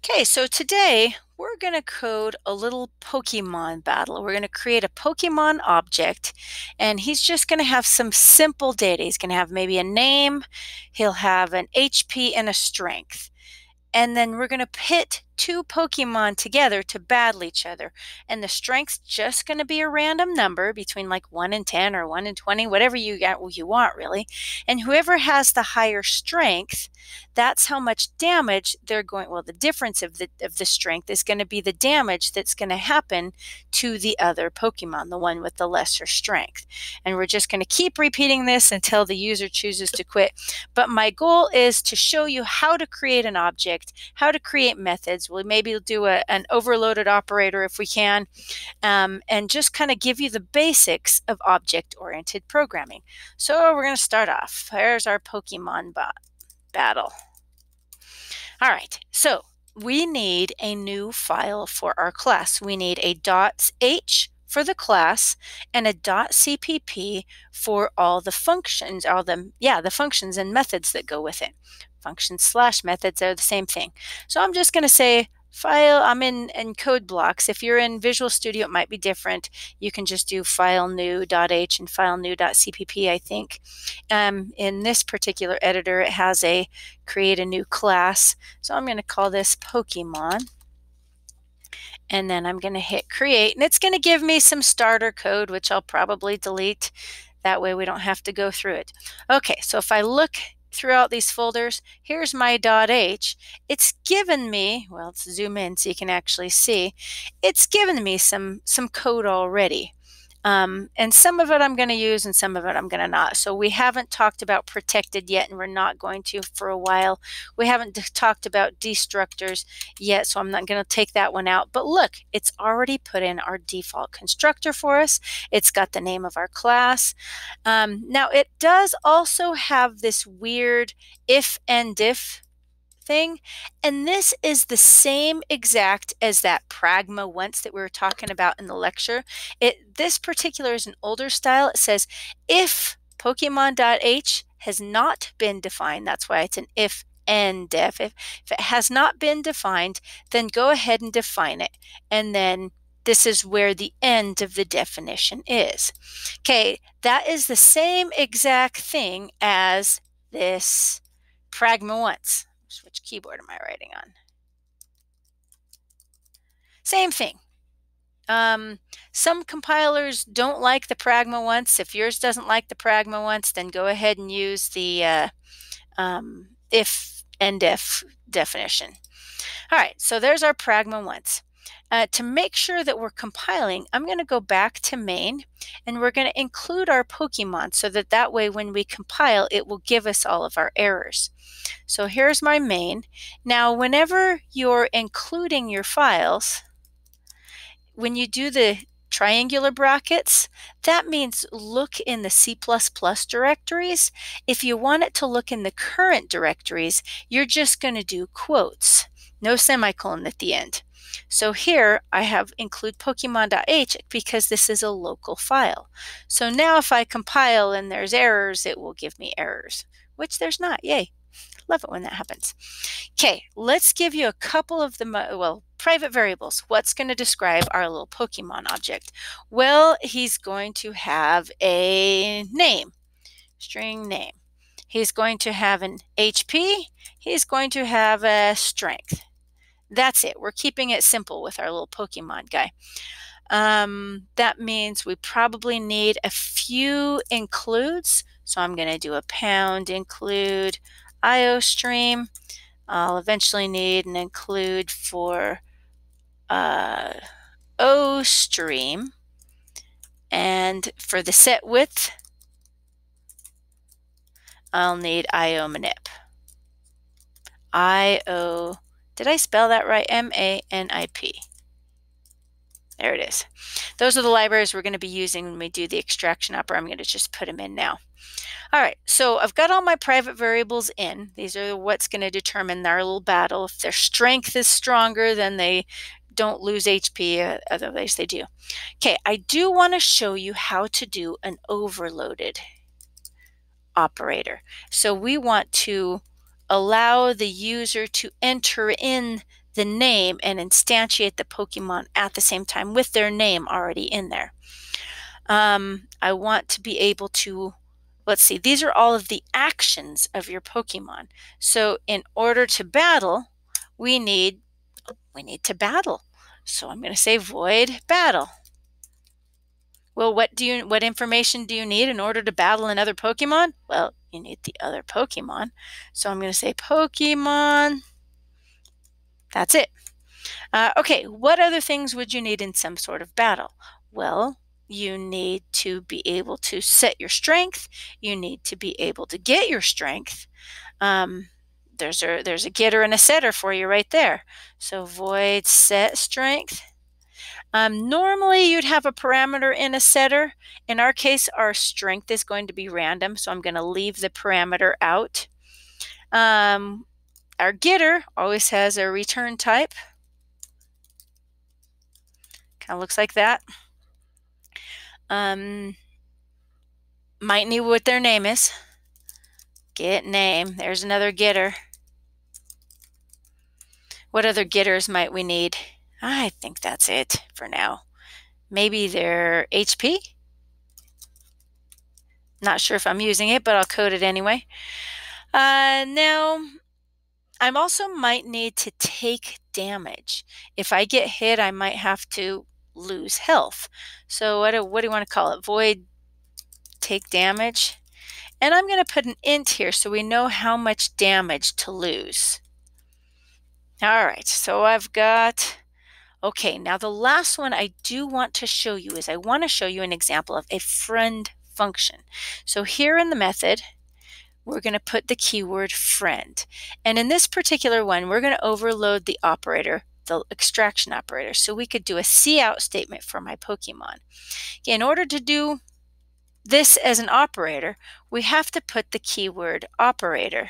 Okay, so today we're going to code a little Pokemon battle. We're going to create a Pokemon object, and he's just going to have some simple data. He's going to have maybe a name, he'll have an HP and a strength. And then we're going to pit two Pokemon together to battle each other. And the strength's just going to be a random number between like 1 and 10 or 1 and 20, whatever you want really. And whoever has the higher strength, that's how much damage they're going, well, the difference of the strength is going to be the damage that's going to happen to the other Pokemon, the one with the lesser strength. And we're just going to keep repeating this until the user chooses to quit. But my goal is to show you how to create an object, how to create methods. We'll maybe do an overloaded operator if we can, and just kind of give you the basics of object-oriented programming. So we're going to start off. Here's our Pokemon battle. All right, so we need a new file for our class. We need a .h for the class and a .cpp for all the functions, the functions and methods that go with it. Functions / methods are the same thing. So I'm just going to say file. I'm in code blocks. If you're in Visual Studio, it might be different. You can just do file new .h and file new .cpp, I think. In this particular editor, it has a create a new class. So I'm going to call this Pokemon. And then I'm going to hit create, and it's going to give me some starter code, which I'll probably delete. That way we don't have to go through it. Okay, so if I look throughout these folders, here's my .h. It's given me, well, let's zoom in so you can actually see, it's given me some code already. And some of it I'm going to use and some of it I'm going to not. So we haven't talked about protected yet, and we're not going to for a while. We haven't talked about destructors yet, so I'm not going to take that one out. But look, it's already put in our default constructor for us. It's got the name of our class. Now it does also have this weird if and if thing, and this is the same exact as that pragma once that we were talking about in the lecture. This particular is an older style. It says if Pokemon.h has not been defined, that's why it's an if and def. If it has not been defined, then go ahead and define it, and then this is where the end of the definition is. Okay, that is the same exact thing as this pragma once. Which keyboard am I writing on? Same thing. Some compilers don't like the pragma once. If yours doesn't like the pragma once, then go ahead and use the if and if definition. All right, so there's our pragma once. To make sure that we're compiling, I'm going to go back to main, and we're going to include our Pokemon so that way when we compile, it will give us all of our errors. So here's my main. Now, whenever you're including your files, when you do the triangular brackets, that means look in the C++ directories. If you want it to look in the current directories, you're just going to do quotes, no semicolon at the end. So here I have include Pokemon.h because this is a local file. So now if I compile and there's errors, it will give me errors, which there's not. Yay. Love it when that happens. Okay, let's give you a couple of the, private variables. What's going to describe our little Pokemon object? Well, he's going to have a name, string name. He's going to have an HP. He's going to have a strength. That's it. We're keeping it simple with our little Pokemon guy. That means we probably need a few includes. So I'm going to do a pound include IOStream. I'll eventually need an include for OStream. And for the set width, I'll need IOmanip. Did I spell that right? MANIP. There it is. Those are the libraries we're going to be using when we do the extraction operator. I'm going to just put them in now. All right, so I've got all my private variables in. These are what's going to determine our little battle. If their strength is stronger, then they don't lose HP, otherwise they do. Okay, I do want to show you how to do an overloaded operator. So we want to allow the user to enter in the name and instantiate the Pokemon at the same time with their name already in there. I want to be able to, let's see, these are all of the actions of your Pokemon. So in order to battle, we need to battle. So I'm going to say void battle. Well, what information do you need in order to battle another Pokemon? Well, you need the other Pokemon. So I'm going to say Pokemon. That's it. Okay, what other things would you need in some sort of battle? Well, you need to be able to set your strength. You need to be able to get your strength. There's a getter and a setter for you right there. So void set strength. Normally you'd have a parameter in a setter. In our case, our strength is going to be random, so I'm going to leave the parameter out. Our getter always has a return type. Kind of looks like that. Might need what their name is. Get name. There's another getter. What other getters might we need? I think that's it for now. Maybe their HP. Not sure if I'm using it, but I'll code it anyway. Now, I also might need to take damage. If I get hit, I might have to lose health. So what do you want to call it? Void take damage. And I'm going to put an int here so we know how much damage to lose. All right, so I've got, okay, now the last one I do want to show you is I want to show you an example of a friend function. So here in the method, we're going to put the keyword friend. And in this particular one, we're going to overload the operator, the extraction operator. So we could do a cout statement for my Pokemon. In order to do this as an operator, we have to put the keyword operator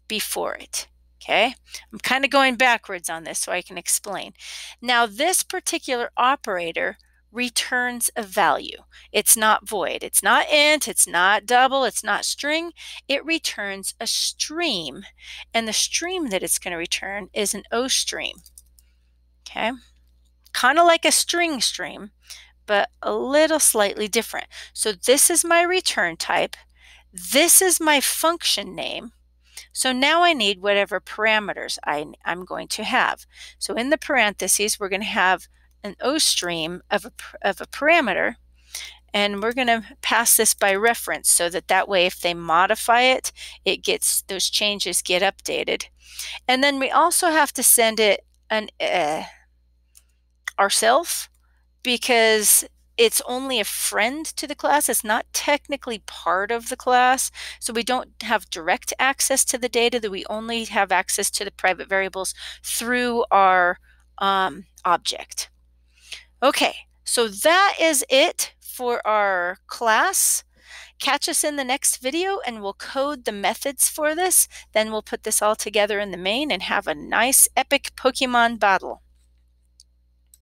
before it. Okay, I'm kind of going backwards on this so I can explain. Now, this particular operator returns a value. It's not void. It's not int. It's not double. It's not string. It returns a stream. And the stream that it's going to return is an O stream. Okay, kind of like a string stream, but a little slightly different. So this is my return type. This is my function name. So now I need whatever parameters I'm going to have. So in the parentheses, we're going to have an O stream of a parameter, and we're going to pass this by reference so that way if they modify it, those changes get updated. And then we also have to send it ourselves, because it's only a friend to the class. It's not technically part of the class. So we don't have direct access to the data, that we only have access to the private variables through our object. Okay, so that is it for our class. Catch us in the next video and we'll code the methods for this. Then we'll put this all together in the main and have a nice epic Pokemon battle.